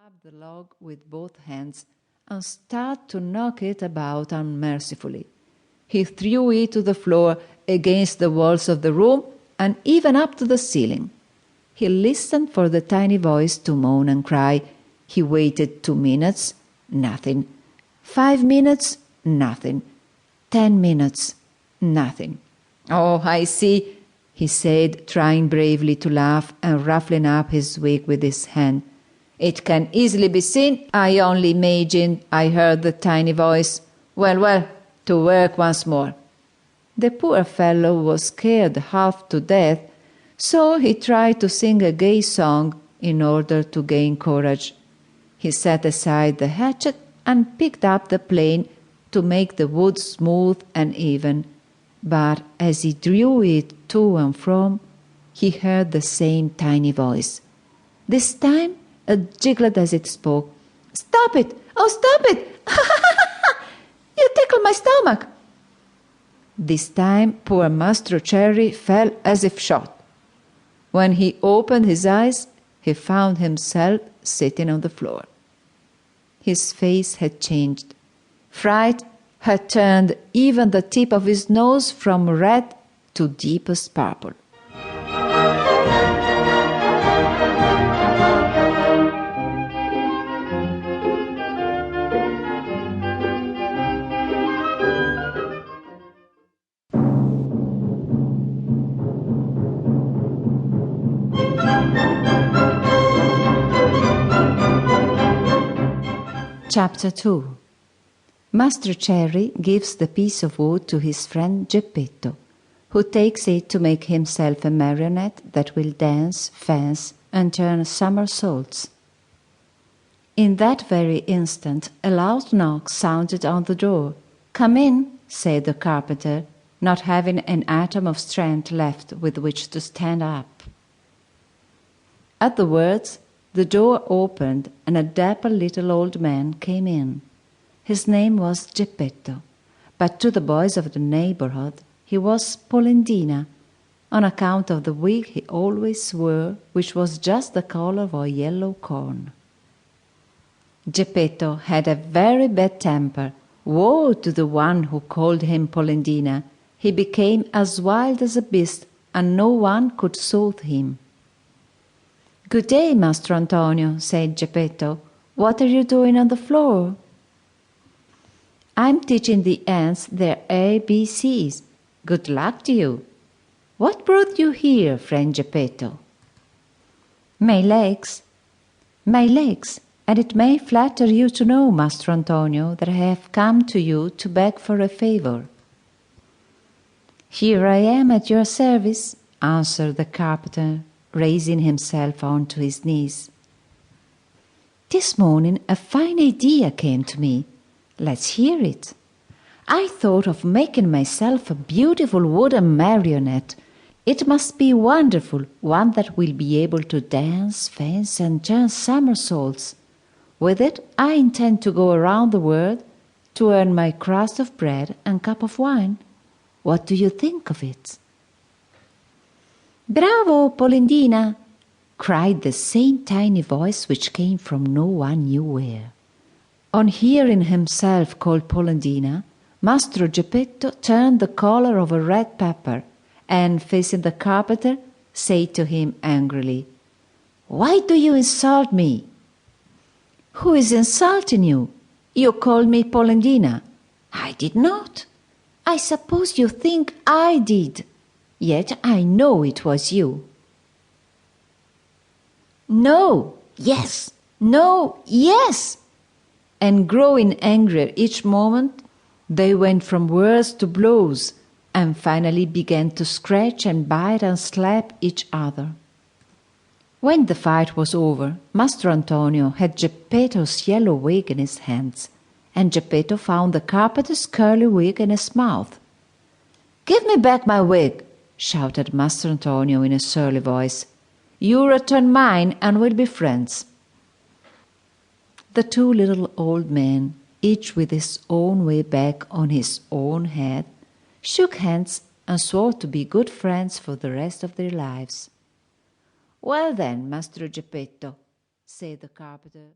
grabbed the log with both hands and started to knock it about unmercifully. He threw it to the floor, against the walls of the room, and even up to the ceiling. He listened for the tiny voice to moan and cry. He waited 2 minutes, nothing. 5 minutes, nothing. 10 minutes, nothing. "Oh, I see," he said, trying bravely to laugh and ruffling up his wig with his hand. "It can easily be seen. I only imagined I heard the tiny voice. Well, well, to work once more." The poor fellow was scared half to death, so he tried to sing a gay song in order to gain courage. He set aside the hatchet and picked up the plane to make the wood smooth and even. But as he drew it to and from, he heard the same tiny voice. This time it jiggled as it spoke. "Stop it! Oh, stop it! You tickle my stomach!" This time poor Mastro Cherry fell as if shot. When he opened his eyes, he found himself sitting on the floor. His face had changed. Fright had turned even the tip of his nose from red to deepest purple. Chapter 2. Mastro Cherry gives the piece of wood to his friend Geppetto, who takes it to make himself a marionette that will dance, fence, and turn somersaults. In that very instant, a loud knock sounded on the door. "Come in," said the carpenter, not having an atom of strength left with which to stand up. At the words, the door opened and a dapper little old man came in. His name was Geppetto, but to the boys of the neighborhood he was Polendina, on account of the wig he always wore, which was just the color of a yellow corn. Geppetto had a very bad temper. Woe to the one who called him Polendina. He became as wild as a beast, and no one could soothe him. "Good day, Mastro Antonio," said Geppetto. "What are you doing on the floor?" "I'm teaching the ants their ABCs. Good luck to you. What brought you here, friend Geppetto?" "My legs." "My legs, and it may flatter you to know, Mastro Antonio, that I have come to you to beg for a favor." "Here I am at your service," answered the carpenter, raising himself onto his knees. "This morning a fine idea came to me. Let's hear it. I thought of making myself a beautiful wooden marionette. It must be wonderful, one that will be able to dance, fence, and turn somersaults. With it I intend to go around the world to earn my crust of bread and cup of wine. What do you think of it?" "Bravo, Polendina!" cried the same tiny voice which came from no one knew where. On hearing himself called Polendina, Mastro Geppetto turned the color of a red pepper and, facing the carpenter, said to him angrily, "Why do you insult me?" "Who is insulting you? You called me Polendina." "I did not. I suppose you think I did. Yet I know it was you." "No, yes, no, yes!" And growing angrier each moment, they went from words to blows, and finally began to scratch and bite and slap each other. When the fight was over, Mastro Antonio had Geppetto's yellow wig in his hands, and Geppetto found the carpenter's curly wig in his mouth. "Give me back my wig!" shouted Mastro Antonio in a surly voice. "You return mine and we'll be friends." The two little old men, each with his own wig back on his own head, shook hands and swore to be good friends for the rest of their lives. "Well then, Mastro Geppetto," said the carpenter,